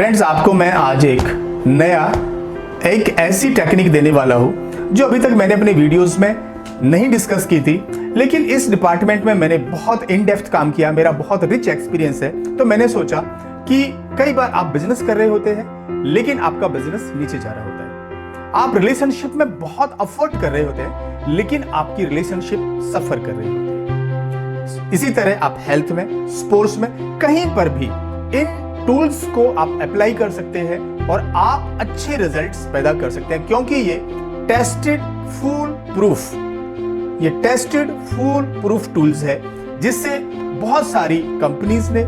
Friends, आपको मैं आज एक ऐसी टेक्निक देने वाला हूं जो अभी तक मैंने अपने वीडियोस में नहीं डिस्कस की थी, लेकिन इस डिपार्टमेंट में मैंने बहुत इन डेप्थ काम किया, मेरा बहुत रिच एक्सपीरियंस है। तो मैंने सोचा कि कई बार आप बिजनेस कर रहे होते हैं लेकिन आपका बिजनेस नीचे जा रहा होता है, आप रिलेशनशिप में बहुत एफर्ट कर रहे होते हैं लेकिन आपकी रिलेशनशिप सफर कर रही होती है। इसी तरह आप हेल्थ में, स्पोर्ट्स में, कहीं पर भी इन टूल्स को आप अप्लाई कर सकते हैं और आप अच्छे रिजल्ट्स पैदा कर सकते हैं, क्योंकि ये टेस्टेड फूल प्रूफ टूल्स है जिससे बहुत सारी कंपनीज ने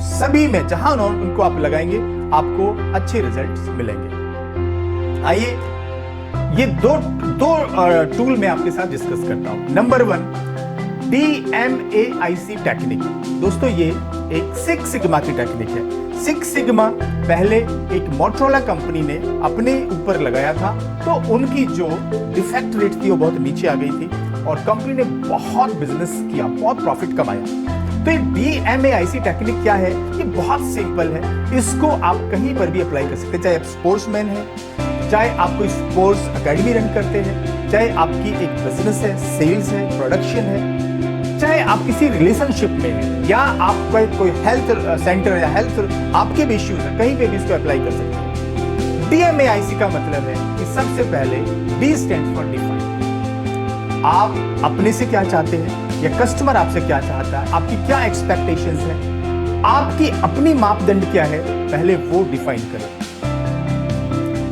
सभी में जहां उनको आप लगाएंगे आपको अच्छे रिजल्ट्स मिलेंगे। आइए ये दो टूल मैं आपके साथ डिस्कस करता हूं। Number 1, DMAIC technique. दोस्तों, ये एक सिक्स सिग्मा की टेक्निक है। सिक्स सिग्मा पहले एक मोटरोला कंपनी ने अपने ऊपर लगाया था, तो उनकी जो डिफेक्ट रेट थी वो बहुत नीचे आ गई थी और कंपनी ने बहुत बिजनेस किया, बहुत प्रॉफिट कमाया। तो ये DMAIC टेक्निक क्या है? ये बहुत सिंपल है, इसको आप कहीं पर भी अप्लाई कर सकते हैं, चाहे आप स्पोर्ट्समैन है, चाहे आप कोई स्पोर्ट्स अकेडमी रन करते हैं, चाहे आपकी एक बिजनेस है, सेल्स है, प्रोडक्शन है, चाहे आप किसी रिलेशनशिप में हैं या आपका कोई हेल्थ सेंटर या हेल्थ आपके भी इश्यूज है, कहीं पे भी इसको अप्लाई कर सकते हैं। DMAIC का मतलब है कि सबसे पहले D स्टैंड्स फॉर डिफाइन। आप अपने से क्या चाहते हैं या कस्टमर आपसे क्या चाहता है, आपकी क्या एक्सपेक्टेशंस है, आपकी अपनी मापदंड क्या है, पहले वो डिफाइन करें।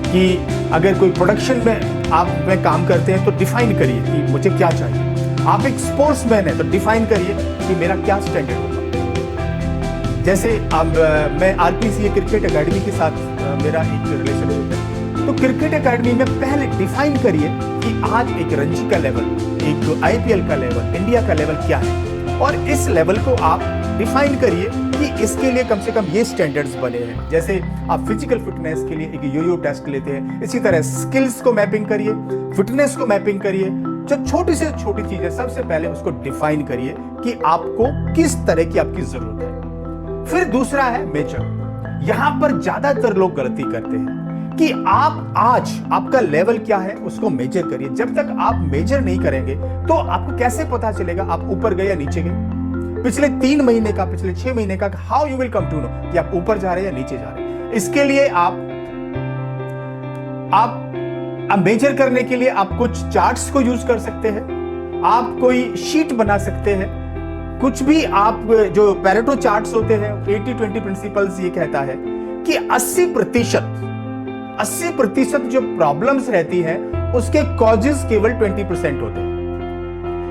कि अगर कोई प्रोडक्शन में आप में काम करते हैं तो डिफाइन करिए कि मुझे क्या चाहिए। आप एक स्पोर्ट्समैन है तो डिफाइन करिए कि मेरा क्या स्टैंडर्ड होगा। जैसे अब मैं RPCA क्रिकेट एकेडमी के साथ मेरा एक रिलेशनशिप है, तो क्रिकेट एकेडमी में पहले डिफाइन करिए कि आज एक रणजी का लेवल, एक IPL का लेवल, इंडिया का लेवल क्या है, और इस लेवल को आप डिफाइन करिए कि इसके लिए कम से कम ये स्टैंडर्ड्स बने हैं। जैसे आप फिजिकल फिटनेस के लिए एक यो-यो टेस्ट लेते हैं, इसी तरह स्किल्स को मैपिंग करिए, फिटनेस को मैपिंग करिए। जो छोटी से छोटी चीज है सबसे पहले उसको डिफाइन करिए कि आपको किस तरह की आपकी जरूरत है। फिर दूसरा है मेजर। यहां पर ज्यादातर लोग गलती करते हैं कि आप आज आपका लेवल क्या है उसको मेजर करिए। जब तक आप मेजर नहीं करेंगे तो आपको कैसे पता चलेगा आप ऊपर गए या नीचे गए? पिछले 3 महीने का, पिछले 6 महीने का, how you will come to know कि आप ऊपर जा रहे हैं या नीचे जा रहे हैं? इसके लिए आप मेजर करने के लिए आप कुछ चार्ट्स को यूज कर सकते हैं, आप कोई शीट बना सकते हैं, कुछ भी। आप जो पैरेटो चार्ट्स होते हैं, 80-20 प्रिंसिपल्स ये कहता है कि 80% जो प्रॉब्लम्स रहती है उसके कॉजेज केवल 20% होते हैं।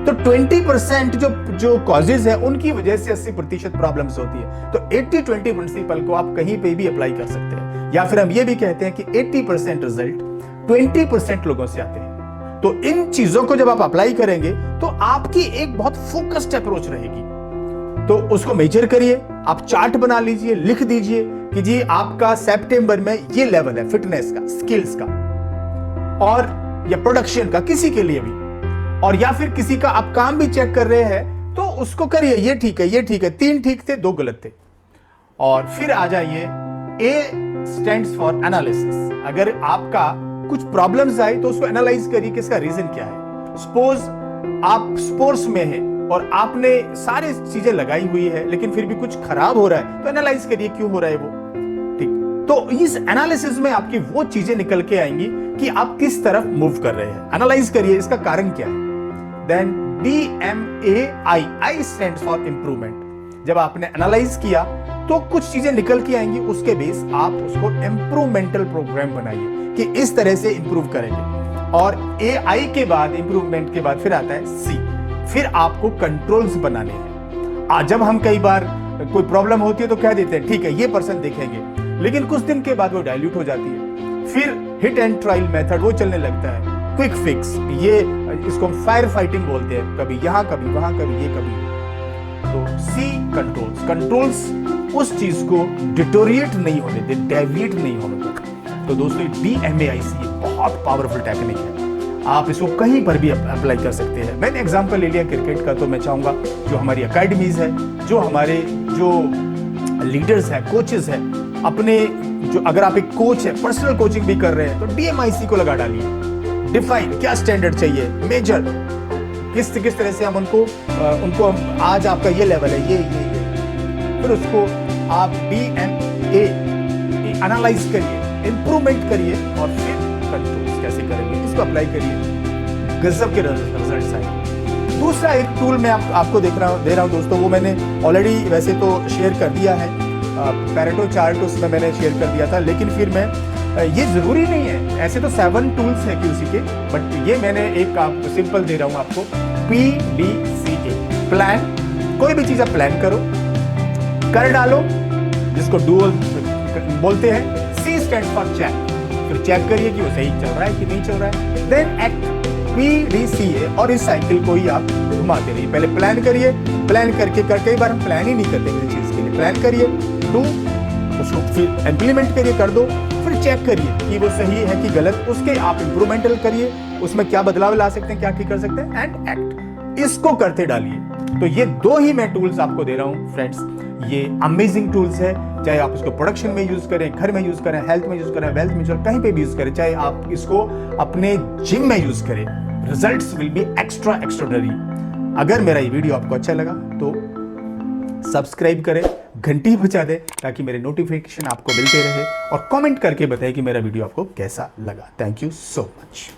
तो 20% जो कॉजेज है उनकी वजह से 80% प्रॉब्लम्स होती है। तो 80-20 प्रिंसिपल को आप कहीं पे भी अप्लाई कर सकते हैं, या फिर हम ये भी कहते हैं कि 80% रिजल्ट 20% लोगों से आते हैं। तो इन चीजों को जब आप अप्लाई करेंगे तो आपकी एक बहुत फोकस्ड अप्रोच रहेगी। तो उसको मेजर करिए, आप चार्ट बना लीजिए, लिख दीजिए कि जी आपका सितंबर में ये लेवल है फिटनेस का, स्किल्स का और या प्रोडक्शन का, किसी के लिए भी। और या फिर किसी का आप काम भी चेक कर रहे हैं तो उसको करिए, ये ठीक है, ये ठीक है, 3 ठीक थे, 2 गलत थे। और फिर आ जाइए A स्टैंड्स फॉर एनालिसिस। अगर आपका कुछ प्रॉब्लम्स आए तो उसको एनालाइज करिए कि इसका रीजन क्या है। सपोज आप स्पोर्ट्स में हैं और आपने सारी चीजें लगाई हुई है लेकिन फिर भी कुछ खराब हो रहा है, तो एनालाइज करिए क्यों हो रहा है वो। ठीक, तो इस एनालिसिस में आपकी वो चीजें निकल के आएंगी कि आप किस तरफ मूव कर रहे हैं। एनालाइज करिए इसका कारण क्या है। Then DMAI stands for improvement. जब आपने एनालाइज किया तो कुछ चीजें निकल के आएंगी, उसके बेस आप उसको इंप्रूवमेंटल प्रोग्राम बनाइए कि इस तरह से इंप्रूव करेंगे। और AI के बाद, इंप्रूवमेंट के बाद फिर आता है C। फिर आपको कंट्रोल्स बनाने हैं। जब हम कई बार कोई प्रॉब्लम होती है तो कह देते हैं ठीक है ये पर्सन देखेंगे, लेकिन कुछ दिन के बाद वो डाइल्यूट हो जाती है। फिर हिट एंड ट्रायल मेथड वो चलने लगता है, क्विक फिक्स, ये इसको फायर फाइटिंग बोलते हैं, कभी यहां कभी वहां, कभी ये कभी। तो C कंट्रोल्स उस चीज को डिटोरिएट नहीं होने दे, डेविएट नहीं होने दे। तो दोस्तों, DMAIC बहुत पावरफुल टेक्निक है, आप इसको कहीं पर भी अप्लाई कर सकते हैं। मैंने एग्जांपल ले लिया क्रिकेट का, तो मैं चाहूंगा जो हमारी अकेडमीज है, जो हमारे जो लीडर्स हैं, कोचेस हैं, अपने जो अगर आप एक कोच है, पर्सनल कोचिंग भी कर रहे हैं, तो DMIC को लगा डालिए। डिफाइन क्या स्टैंडर्ड चाहिए, मेजर किस तरह से हम उनको आज आपका ये लेवल है, ये फिर उसको आप DMA एनालाइज करिए, इंप्रूवमेंट करिए और फिर कंट्रोल कैसे करेंगे इसको अप्लाई करिए, गजब के रिजल्ट्स आएंगे। दूसरा एक टूल मैं आपको दे रहा हूँ दोस्तों, वो मैंने ऑलरेडी वैसे तो शेयर कर दिया है, पैरेटो चार्ट उसमें मैंने शेयर कर दिया था, लेकिन फिर मैं ये जरूरी नहीं है, ऐसे तो 7 टूल्स है QC के, बट ये मैंने एक आपको सिंपल दे रहा हूँ आपको, PDCA प्लान। कोई भी चीज आप प्लान करो, कर डालो, जिसको डू बोलते हैं। C स्टैंड फॉर चेक, फिर चेक करिए कि वो सही चल रहा है कि नहीं चल रहा है। देन एक्ट, PDCA, और इस साइकिल को ही आप घुमाते रहिए। पहले प्लान करिए, प्लान करके कई बार हम प्लान ही नहीं करते किसी चीज के लिए। प्लान करिए, डू, उसको फिर इम्प्लीमेंट करिए, कर दो, फिर चेक करिए कि वो सही है कि गलत, उसके आप इंप्रूवमेंटल करिए, उसमें क्या बदलाव ला सकते हैं, क्या ठीक कर सकते हैं, एंड एक्ट, इसको करते डालिए। तो ये 2 ही मैं टूल्स आपको दे रहा हूं फ्रेंड्स, ये अमेजिंग टूल्स है, चाहे आप इसको प्रोडक्शन में यूज करें, घर में यूज करें, हेल्थ में यूज करें, वेल्थ में यूज करें, कहीं पे भी यूज करें, चाहे आप इसको अपने जिम में यूज करें, रिजल्ट्स विल बी एक्स्ट्राऑर्डिनरी। अगर मेरा ये वीडियो आपको अच्छा लगा तो सब्सक्राइब करें, घंटी बजा दें ताकि मेरे नोटिफिकेशन आपको मिलते रहे, और कमेंट करके बताएं कि मेरा वीडियो आपको कैसा लगा। Thank you so much.